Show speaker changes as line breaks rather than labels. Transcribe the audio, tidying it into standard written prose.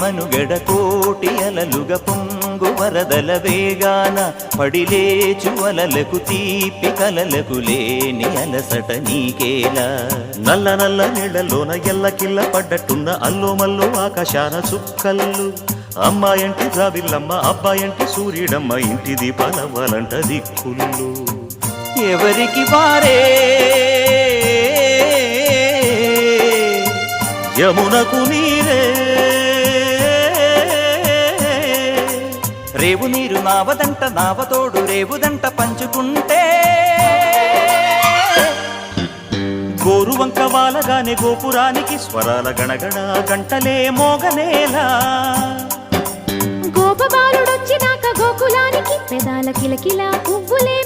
మనుగడ కోటి అలలుగ పొంగు వరదల వేగాన పడిలేచు అలలకు తీపి కలలకు లేని అలసట నీకేలా
నల్ల నల్ల నీళ్లలోన ఎల్లకిల్ల పడ్డట్టున్న అల్లో మల్లో ఆకాశాన చుక్కల్లు అమ్మాయంటి జాబిల్లమ్మ అబ్బాయంటి సూర్యుడమ్మ ఇంటి దీపాలవ్వాలంట దిక్కుళ్ళు
ఎవరికి వారే
యమునకు నీరే
రేవు నీరు నావదంట నావతోడు రేవుదంట పంచుకుంటే
గోరువంక వాలగానే గోపురానికి స్వరాల గణగణ గంటలే మోగనేలా
గోపబాలుడొచ్చినాక గోకులానికి పెదాల కిలకిలా పువ్వులే